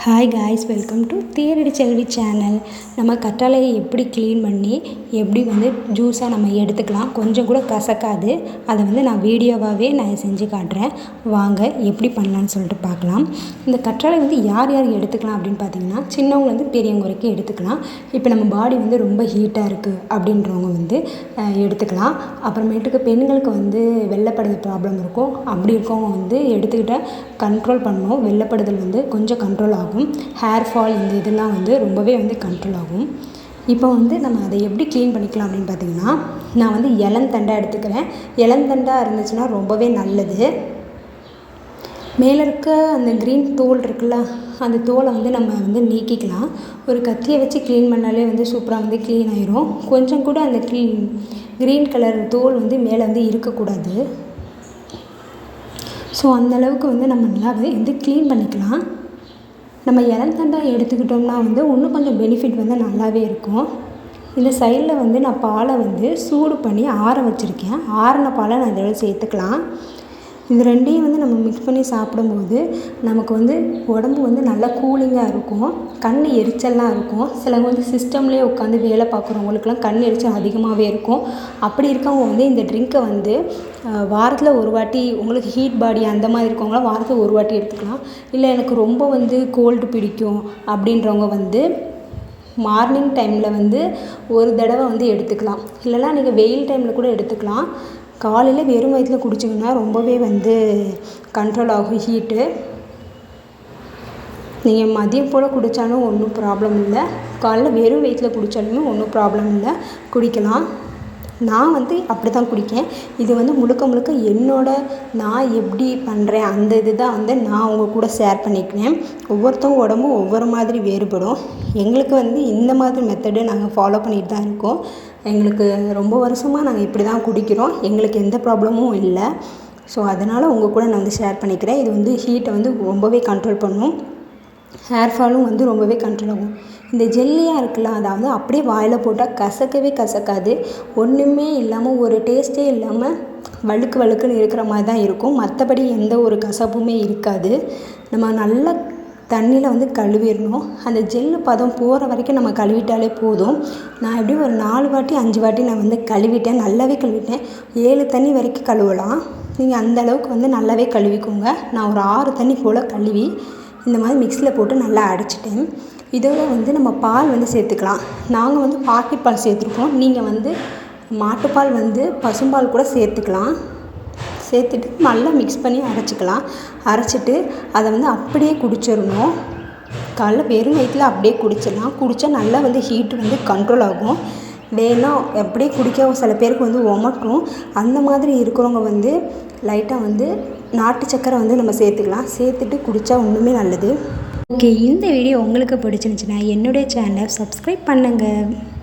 Hi guys, welcome to Theradi Selvi channel. நம்ம கற்றாழையை எப்படி க்ளீன் பண்ணி எப்படி ஜூஸாக நம்ம எடுத்துக்கலாம், கொஞ்சம் கூட கசக்காது. அதை நான் வீடியோவாகவே செஞ்சு காட்டுறேன். வாங்க எப்படி பண்ணலான்னு சொல்லிட்டு பார்க்கலாம். இந்த கற்றாழை யார் யார் எடுத்துக்கலாம் அப்படின்னு பார்த்தீங்கன்னா, சின்னவங்க பெரியவங்க வரைக்கும் எடுத்துக்கலாம். இப்போ நம்ம பாடி ரொம்ப ஹீட்டாக இருக்குது அப்படின்றவங்க எடுத்துக்கலாம். அப்புறமேட்டுக்கு பெண்களுக்கு வெள்ளைப்படுதல் ப்ராப்ளம் இருக்கும். அப்படி இருக்கவங்க எடுத்துக்கிட்ட கண்ட்ரோல் பண்ணணும். வெள்ளைப்படுதல் கொஞ்சம் கண்ட்ரோல் ஆகும். ஹேர் ஃபால் இந்த இதெல்லாம் ரொம்பவே கண்ட்ரோல் ஆகும். இப்போ நம்ம அதை எப்படி க்ளீன் பண்ணிக்கலாம் அப்படின்னு பார்த்தீங்கன்னா, நான் இளந்தண்டாக எடுத்துக்கிறேன். இளந்தண்டாக இருந்துச்சுன்னா ரொம்பவே நல்லது. மேலே இருக்க அந்த க்ரீன் தோல் இருக்குல்ல, அந்த தோலை நம்ம நீக்கிக்கலாம். ஒரு கத்தியை வச்சு க்ளீன் பண்ணாலே சூப்பராக க்ளீன் ஆயிரும். கொஞ்சம் கூட அந்த க்ரீன் கலர் தோல் மேலே இருக்கக்கூடாது. ஸோ அந்தளவுக்கு நம்ம நல்லா க்ளீன் பண்ணிக்கலாம். நம்ம இளந்தண்டாக எடுத்துக்கிட்டோம்னா இன்னும் கொஞ்சம் பெனிஃபிட் நல்லாவே இருக்கும். இந்த சைடில் நான் பாலை சூடு பண்ணி ஆற வச்சுருக்கேன். ஆறின பாலை நான் இதோட சேர்த்துக்கலாம். இந்த ரெண்டையும் நம்ம மிக்ஸ் பண்ணி சாப்பிடும்போது நமக்கு உடம்பு நல்லா கூலிங்காக இருக்கும். கண் எரிச்சல்லாம் இருக்கும். சிலவங்க சிஸ்டம்லேயே உட்காந்து வேலை பார்க்குறவங்களுக்குலாம் கண் எரிச்சல் அதிகமாகவே இருக்கும். அப்படி இருக்கவங்க இந்த ட்ரிங்க்கை வாரத்தில் ஒரு வாட்டி, உங்களுக்கு ஹீட் பாடி அந்த மாதிரி இருக்கவங்களாம் வாரத்தில் ஒரு வாட்டி எடுத்துக்கலாம். இல்லை எனக்கு ரொம்ப கோல்டு பிடிக்கும் அப்படின்றவங்க மார்னிங் டைமில் ஒரு தடவை எடுத்துக்கலாம். இல்லைனா நீங்கள் வெயில் டைமில் கூட எடுத்துக்கலாம். காலையில் வெறும் வயிற்றில் குடிச்சிங்கன்னா ரொம்பவே கண்ட்ரோல் ஆகும் ஹீட்டு. நீங்கள் மதியம் போல் குடித்தாலும் ஒன்றும் ப்ராப்ளம் இல்லை. காலைல வெறும் வயிற்றில் குடித்தாலுமே ஒன்றும் ப்ராப்ளம் இல்லை, குடிக்கலாம். நான் அப்படி தான் குடிக்கேன். இது முழுக்க நான் எப்படி பண்ணுறேன் அந்த இது தான் நான் உங்கள் கூட ஷேர் பண்ணிக்கிறேன். ஒவ்வொருத்தவங்க உடம்பும் ஒவ்வொரு மாதிரி வேறுபடும். எங்களுக்கு இந்த மாதிரி மெத்தடு நாங்கள் ஃபாலோ பண்ணிட்டு தான் இருக்கோம். எங்களுக்கு ரொம்ப வருஷமாக நாங்கள் இப்படி தான் குடிக்கிறோம். எங்களுக்கு எந்த ப்ராப்ளமும் இல்லை. ஸோ அதனால் உங்கள் கூட நான் ஷேர் பண்ணிக்கிறேன். இது ஹீட்டை ரொம்பவே கண்ட்ரோல் பண்ணும். ஹேர் ஃபாலும் ரொம்பவே கண்ட்ரோல் ஆகும். இந்த ஜெல்லியாக இருக்குல்ல, அதை அப்படியே வாயில் போட்டால் கசக்கவே கசக்காது. ஒன்றுமே இல்லாமல், ஒரு டேஸ்ட்டே இல்லாமல் வழுக்கு வழுக்குன்னு இருக்கிற மாதிரி தான் இருக்கும். மற்றபடி எந்த ஒரு கசப்புமே இருக்காது. நம்ம நல்லா தண்ணியில் கழுவிடணும். அந்த ஜெல்லு பதம் போகிற வரைக்கும் நம்ம கழுவிட்டாலே போதும். நான் எப்படியும் ஒரு 4 வாட்டி 5 வாட்டி நான் கழுவிட்டேன். நல்லாவே கழுவிட்டேன். 7 தண்ணி வரைக்கும் கழுவலாம். நீங்கள் அந்தளவுக்கு நல்லாவே கழுவிக்கோங்க. நான் ஒரு 6 தண்ணி போல் கழுவி இந்த மாதிரி மிக்ஸியில் போட்டு நல்லா அடைச்சிட்டேன். இதோட நம்ம பால் சேர்த்துக்கலாம். நாங்கள் பாக்கெட் பால் சேர்த்துருக்கோம். நீங்கள் மாட்டுப்பால் பசும்பால் கூட சேர்த்துக்கலாம். சேர்த்துட்டு நல்லா மிக்ஸ் பண்ணி அரைச்சிக்கலாம். அரைச்சிட்டு அதை அப்படியே குடிச்சிடணும். காலைல வெறும் வயிற்றில் அப்படியே குடிச்சிடலாம். குடித்தா நல்லா ஹீட்டு கண்ட்ரோல் ஆகும். வேணாம் அப்படியே குடிக்க சில பேருக்கு உமட்டும். அந்த மாதிரி இருக்கிறவங்க லைட்டாக நாட்டு சக்கரை நம்ம சேர்த்துக்கலாம். சேர்த்துட்டு குடித்தா இன்னுமே நல்லது. ஓகே, இந்த வீடியோ உங்களுக்கு பிடிச்சிருந்துச்சுன்னா என்னுடைய சேனலை சப்ஸ்கிரைப் பண்ணுங்கள்.